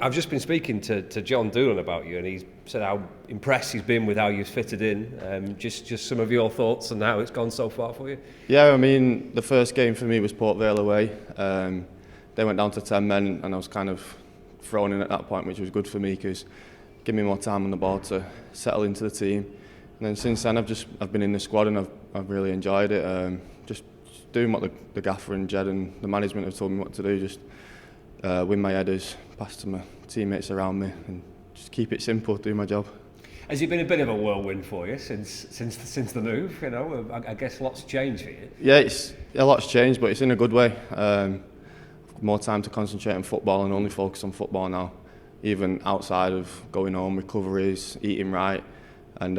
I've just been speaking to John Doolan about you, and he's said how impressed he's been with how you've fitted in. Just some of your thoughts on how it's gone so far for you. Yeah, I mean, the first game for me was Port Vale away. They went down to 10 men, and I was kind of thrown in at that point, which was good for me because it gave me more time on the ball to settle into the team. And then since then, I've been in the squad, and I've really enjoyed it. Just doing what the gaffer and Jed and the management have told me what to do. Just win my headers, pass to my teammates around me, and just keep it simple, do my job. Has it been a bit of a whirlwind for you since the move? You know, I guess lots changed for you. Yeah, a lot's changed, but it's in a good way. More time to concentrate on football and only focus on football now, even outside of going home, recoveries, eating right. And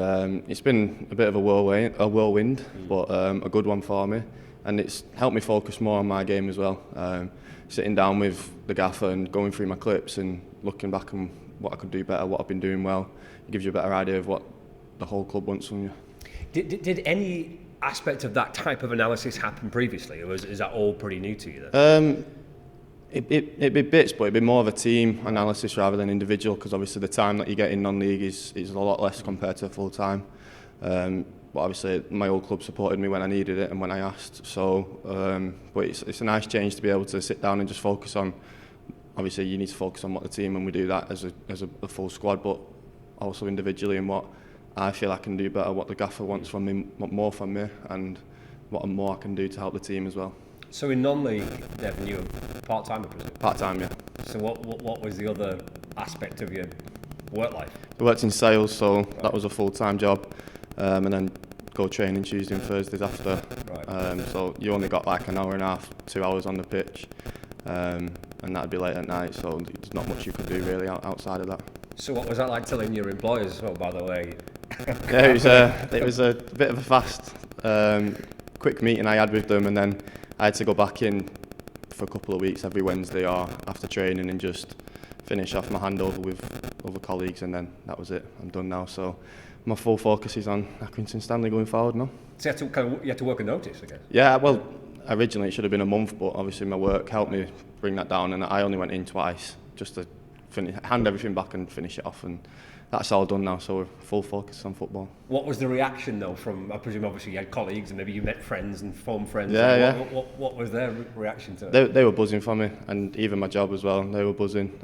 it's been a bit of a whirlwind, but a good one for me. And it's helped me focus more on my game as well. Sitting down with the gaffer and going through my clips and looking back on what I could do better, what I've been doing well, it gives you a better idea of what the whole club wants from you. Did any aspect of that type of analysis happen previously, or is that all pretty new to you then? It'd be bits, but it'd be more of a team analysis rather than individual, because obviously the time that you get in non-league is a lot less compared to full time. But obviously my old club supported me when I needed it and when I asked. So, but it's a nice change to be able to sit down and just focus on. Obviously, you need to focus on what the team, and we do that as a full squad, but also individually and what I feel I can do better, what the gaffer wants from me, what more from me, and what more I can do to help the team as well. So in non-league, Devon, you were part-time, I presume? Part-time, yeah. So what was the other aspect of your work life? I worked in sales, so that was a full-time job, and then go training Tuesday and Thursdays after. Right. So you only got like an hour and a half, 2 hours on the pitch, and that'd be late at night, so there's not much you could do really outside of that. So what was that like telling your employers, oh, by the way? Yeah, it was a bit of a fast, quick meeting I had with them, and then I had to go back in for a couple of weeks every Wednesday or after training and just finish off my handover with other colleagues, and then that was it. I'm done now, so my full focus is on Accrington Stanley going forward now. So you had to work a notice, I guess? Yeah, well, originally it should have been a month, but obviously my work helped me bring that down, and I only went in twice just to hand everything back and finish it off, and that's all done now, so we're full focus on football. What was the reaction though from, I presume obviously you had colleagues and maybe you met friends and former friends? Yeah. What was their reaction to it? They were buzzing for me, and even my job as well, they were buzzing.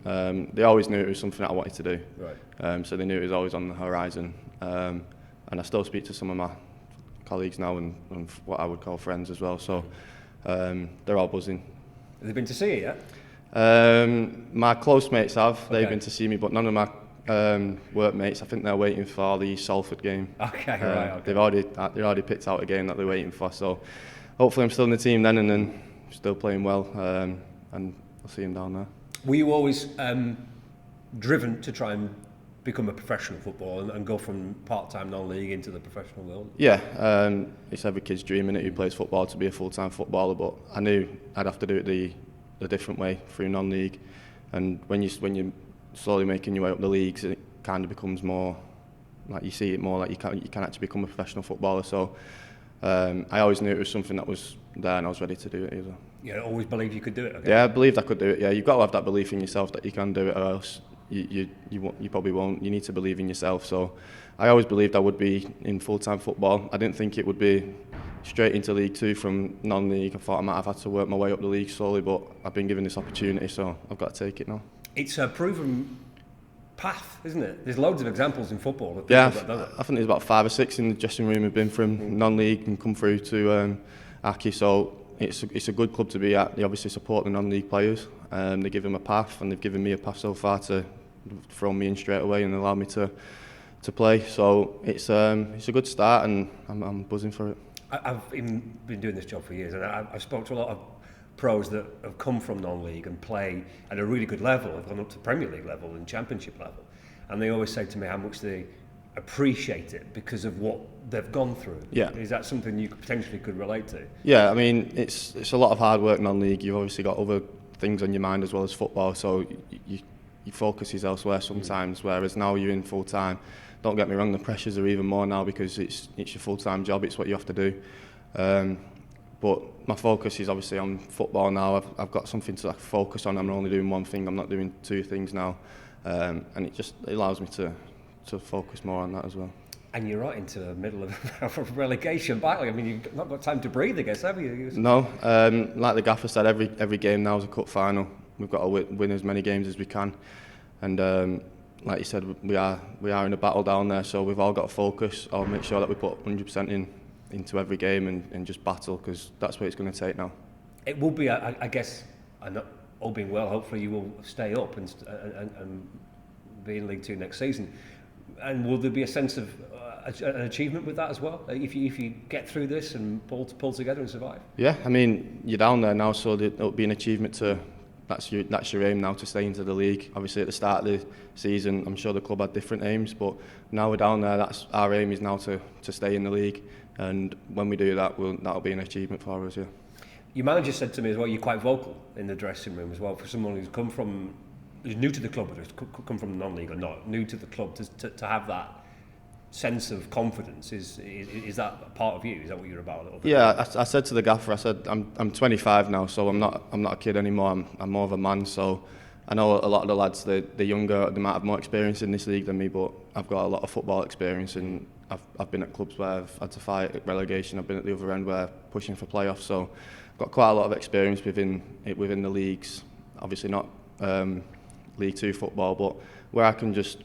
They always knew it was something that I wanted to do. Right. So they knew it was always on the horizon. And I still speak to some of my colleagues now and what I would call friends as well, so they're all buzzing. Have they been to see you yet? My close mates have. Okay. They've been to see me, but none of my workmates. I think they're waiting for the Salford game. Okay, right. Okay. They've already picked out a game that they're waiting for. So hopefully I'm still in the team then, and then still playing well, and I'll see them down there. Were you always driven to try and become a professional footballer and go from part-time non-league into the professional world? Yeah, it's every kid's dream, innit, who plays football, to be a full-time footballer. But I knew I'd have to do it the different way through non-league, and when you're slowly making your way up the leagues, it kind of becomes more like you see it more like you can actually become a professional footballer. So I always knew it was something that was there, and I was ready to do it either. You always believed you could do it? Okay. Yeah, I believed I could do it. Yeah, you've got to have that belief in yourself that you can do it, or else you probably won't. You need to believe in yourself. So I always believed I would be in full-time football. I didn't think it would be straight into League Two from non-league. I thought I might have had to work my way up the league slowly, but I've been given this opportunity, so I've got to take it now. It's a proven path, isn't it? There's loads of examples in football of people that done it. I think there's about 5 or 6 in the dressing room who've been from non-league and come through to Aki, so it's a good club to be at. They obviously support the non-league players, they give them a path, and they've given me a path so far to throw me in straight away and allow me to play. So it's a good start, and I'm buzzing for it. I've been doing this job for years, and I've spoke to a lot of pros that have come from non-league and play at a really good level, have gone up to Premier League level and Championship level, and they always say to me how much they appreciate it because of what they've gone through. Yeah. Is that something you potentially could relate to? Yeah, I mean, it's a lot of hard work non-league. You've obviously got other things on your mind as well as football, so your focus is elsewhere sometimes, whereas now you're in full-time. Don't get me wrong, the pressures are even more now because it's your full-time job, it's what you have to do. But my focus is obviously on football now. I've got something to focus on. I'm only doing one thing. I'm not doing two things now, and it allows me to focus more on that as well. And you're right into the middle of a relegation battle. I mean, you've not got time to breathe, I guess, have you? No, like the gaffer said, every game now is a cup final. We've got to win as many games as we can, and like you said, we are in a battle down there. So we've all got to focus. I'll make sure that we put 100% into every game and just battle, because that's what it's going to take now. It will be, I guess, all being well, hopefully you will stay up and be in League Two next season. And will there be a sense of an achievement with that as well, if you get through this and pull together and survive? Yeah, I mean, you're down there now, so it'll be an achievement to. That's your aim now, to stay into the league. Obviously, at the start of the season, I'm sure the club had different aims, but now we're down there. That's our aim, is now to stay in the league, and when we do that, that'll be an achievement for us. Yeah. Your manager said to me as well, you're quite vocal in the dressing room as well, for someone who's new to the club, whether it's come from the non-league or not, new to the club, to have that sense of confidence. Is that a part of you? Is that what you're about a little bit? Yeah, I said to the gaffer, I said I'm 25 now, so I'm not a kid anymore. I'm more of a man. So I know a lot of the lads, they're younger, they might have more experience in this league than me, but I've got a lot of football experience, and I've been at clubs where I've had to fight relegation. I've been at the other end where pushing for playoffs. So I've got quite a lot of experience within the leagues. Obviously not League Two football, but where I can just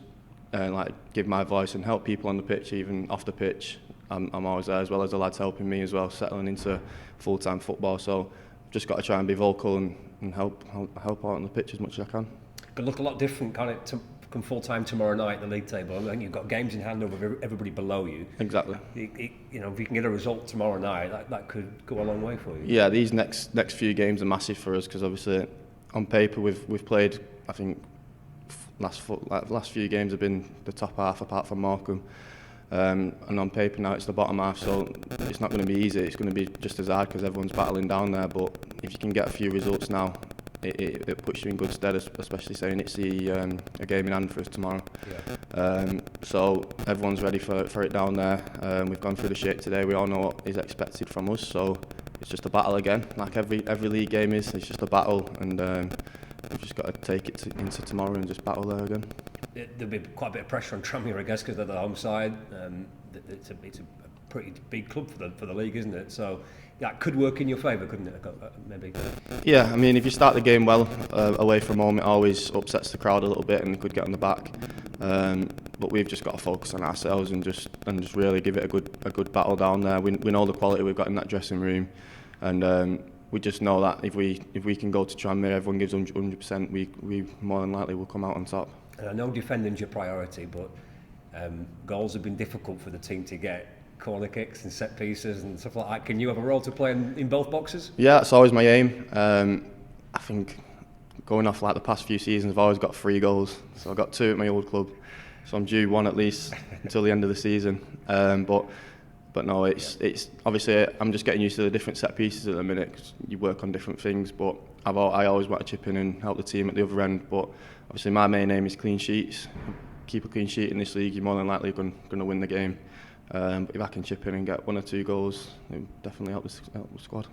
give my voice and help people on the pitch, even off the pitch. I'm always there, as well as the lads helping me as well, settling into full-time football. So I've just got to try and be vocal and help out on the pitch as much as I can. Could look a lot different, can't it, to come full-time tomorrow night in the league table? I think you've got games in hand over everybody below you. Exactly. If you can get a result tomorrow night, that could go a long way for you. Yeah, these next few games are massive for us, because obviously on paper we've played, I think, last few games have been the top half apart from Morecambe, and on paper now it's the bottom half, so it's not going to be easy. It's going to be just as hard because everyone's battling down there, but if you can get a few results now, it puts you in good stead, especially saying it's a game in hand for us tomorrow. Yeah. So everyone's ready for it down there. We've gone through the shape today. We all know what is expected from us, so it's just a battle again, like every league game is. It's just a battle, and we've just got to take it into tomorrow and just battle there again. There'll be quite a bit of pressure on Tranmere, I guess, because they're the home side. It's a pretty big club for the league, isn't it? So that could work in your favour, couldn't it? Maybe. Yeah, I mean, if you start the game well away from home, it always upsets the crowd a little bit and could get on the back. But we've just got to focus on ourselves and just really give it a good battle down there. We know the quality we've got in that dressing room, and we just know that if we can go to Tranmere, everyone gives 100%, we more than likely will come out on top. And I know defending's your priority, but goals have been difficult for the team to get. Corner kicks and set pieces and stuff like that. Can you have a role to play in both boxes? Yeah, that's always my aim. I think going off like the past few seasons, I've always got 3 goals. So I got 2 at my old club, so I'm due 1 at least until the end of the season. But no, it's obviously I'm just getting used to the different set pieces at the minute, because you work on different things. But I always want to chip in and help the team at the other end. But obviously my main aim is clean sheets. Keep a clean sheet in this league, you're more than likely going to win the game. But if I can chip in and get 1 or 2 goals, it would definitely help the squad.